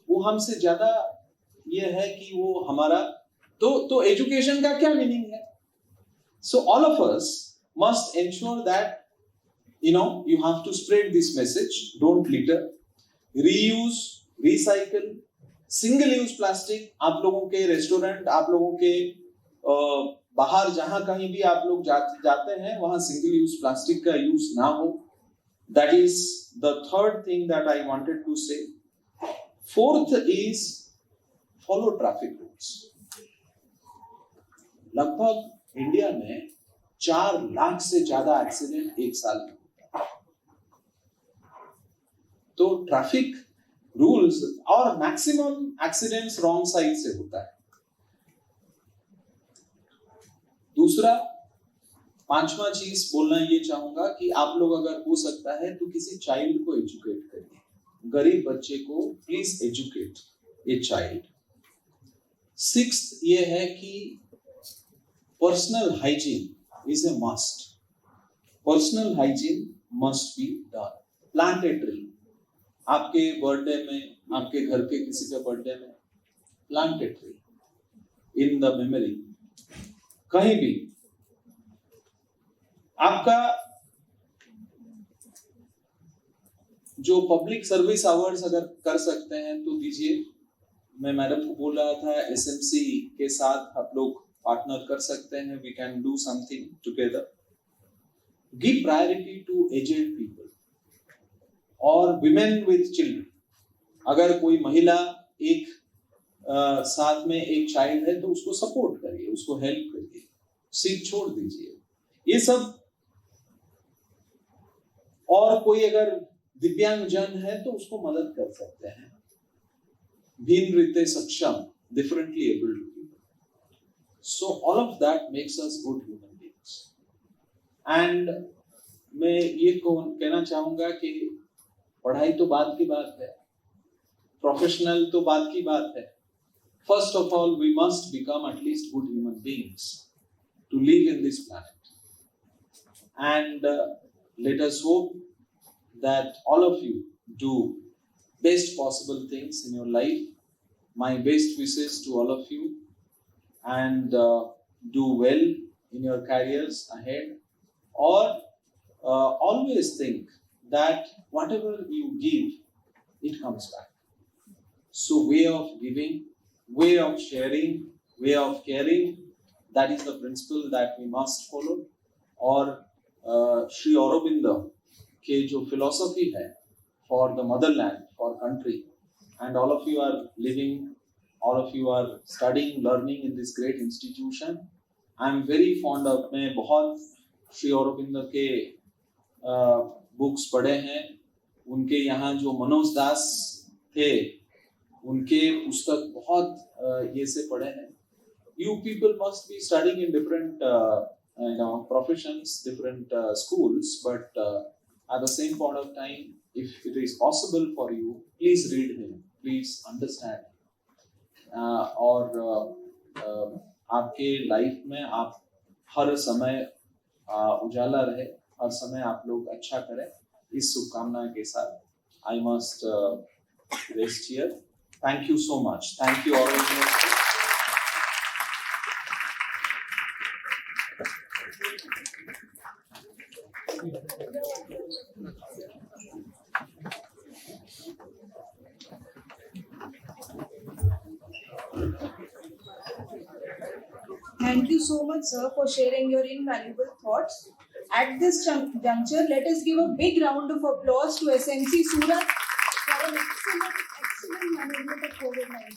Speaker 2: वो हमसे ज्यादा ये है कि वो हमारा तो एजुकेशन का क्या मीनिंग है? So all of us must ensure that you have to spread this message. Don't litter, reuse, recycle, single use plastic. आप लोगों के रेस्टोरेंट, आप लोगों के बाहर जहां कहीं भी आप लोग जाते हैं वहां सिंगल यूज प्लास्टिक का यूज ना हो। That is the third thing that I wanted to say. Fourth is follow traffic rules. लगभग इंडिया में 4 लाख से ज्यादा एक्सीडेंट एक साल में होता है। तो ट्रैफिक रूल्स, और मैक्सिमम एक्सीडेंट्स रॉन्ग साइड से होता है। दूसरा, 5वां चीज बोलना ये चाहूंगा कि आप लोग अगर हो सकता है तो किसी चाइल्ड को एजुकेट करिए। गरीब बच्चे को please educate a child. 6th ये है कि personal hygiene is a must. Personal hygiene must be done. Plant a tree. आपके बर्थडे में, आपके घर के किसी के बर्थडे में plant a tree in the memory. कहीं भी आपका जो पब्लिक सर्विस आवर्स अगर कर सकते हैं तो दीजिए। मैं मैडम को बोल रहा था एसएमसी के साथ आप लोग पार्टनर कर सकते हैं, we can do something together. Give priority to aged people और विमेन विद चिल्ड्रन। अगर कोई महिला एक साथ में एक चाइल्ड है तो उसको सपोर्ट करिए, उसको हेल्प करिए, सीट छोड़ दीजिए, ये सब। और कोई अगर दिव्यांगजन है तो उसको मदद कर सकते हैं। भिन्न सक्षम, differently abled people. So all of that makes us good human beings. And मैं ये कहना चाहूंगा कि पढ़ाई तो बात की बात है, प्रोफेशनल तो बात की बात है। First of all, we must become at least good human beings to live in this planet. And let us hope that all of you do best possible things in your life. My best wishes to all of you, and do well in your careers ahead. Or always think that whatever you give, it comes back. So way of giving, way of sharing, way of caring, that is the principle that we must follow. और श्री अरबिंदो के जो philosophy है for the motherland, for country, and all of you are living, all of you are studying, learning in this great institution. I am very fond of, मैं बहुत श्री अरबिंदो के books पढ़े हैं। उनके यहाँ जो मनोज दास थे, उनके पुस्तक बहुत ये से पढ़े हैं। You people must be studying in different professions, different schools, but at the same point of time, if it is possible for you, please read him, please understand. और आपके लाइफ में आप हर समय उजाला रहे, हर समय आप लोग अच्छा करें, इस शुभकामना के साथ I must rest here. Thank you so much. Thank you all.
Speaker 1: Thank you so much, sir, for sharing your invaluable thoughts. At this juncture, let us give a big round of applause to SMC Surat for an excellent management of COVID-19.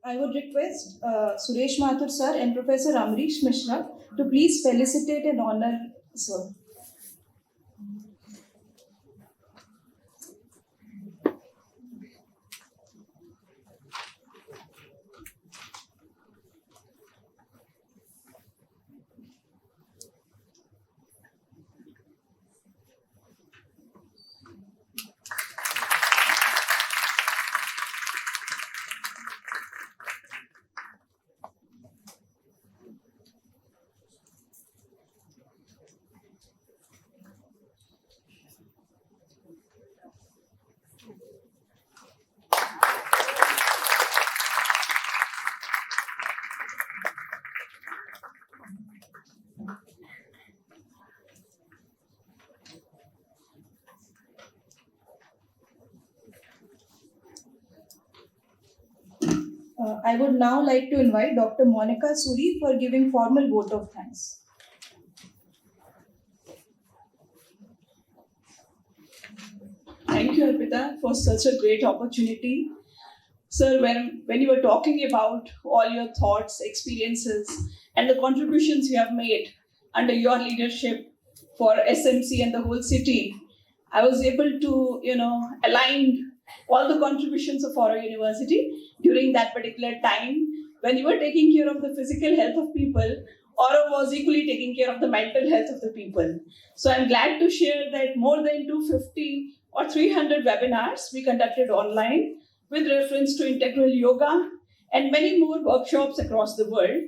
Speaker 1: I would request Suresh Mathur sir and Professor Amrish Mishra to please felicitate and honor sir. I would now like to invite Dr. Monica Suri for giving formal vote of thanks.
Speaker 3: Thank you, Arpita, for such a great opportunity. Sir, when you were talking about all your thoughts, experiences, and the contributions you have made under your leadership for SMC and the whole city, I was able to, align all the contributions of our university during that particular time when you were taking care of the physical health of people. Oro was equally taking care of the mental health of the people. So I'm glad to share that more than 250 or 300 webinars we conducted online with reference to integral yoga and many more workshops across the world,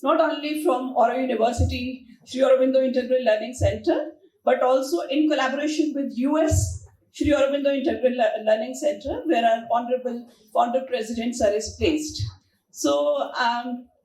Speaker 3: not only from Oro University, Shri Aurobindo Integral Learning Center, but also in collaboration with US Shri Aurobindo Integral Learning Center, where our Honorable Founder President Sir is placed. So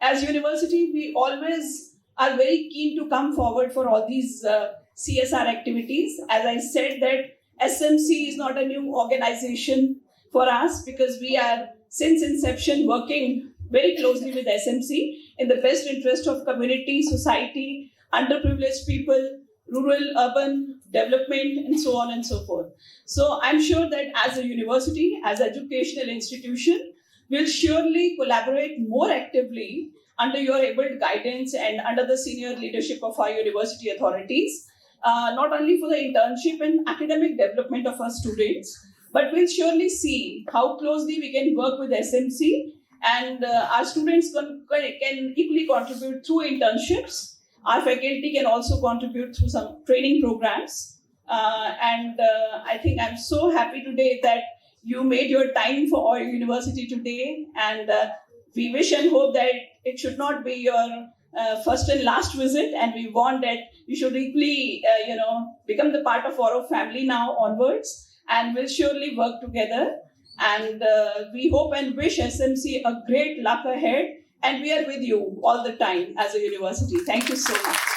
Speaker 3: as university, we always are very keen to come forward for all these CSR activities. As I said, that SMC is not a new organization for us, because we are since inception working very closely with SMC in the best interest of community, society, underprivileged people, rural, urban development, and so on and so forth. So I'm sure that as a university, as an educational institution, we'll surely collaborate more actively under your able guidance and under the senior leadership of our university authorities, not only for the internship and academic development of our students, but we'll surely see how closely we can work with SMC, and our students can equally contribute through internships. Our faculty can also contribute through some training programs. I think I'm so happy today that you made your time for our university today, and we wish and hope that it should not be your first and last visit, and we want that you should equally, become the part of our family now onwards, and we'll surely work together. And we hope and wish SMC a great luck ahead, and we are with you all the time as a university. Thank you so much.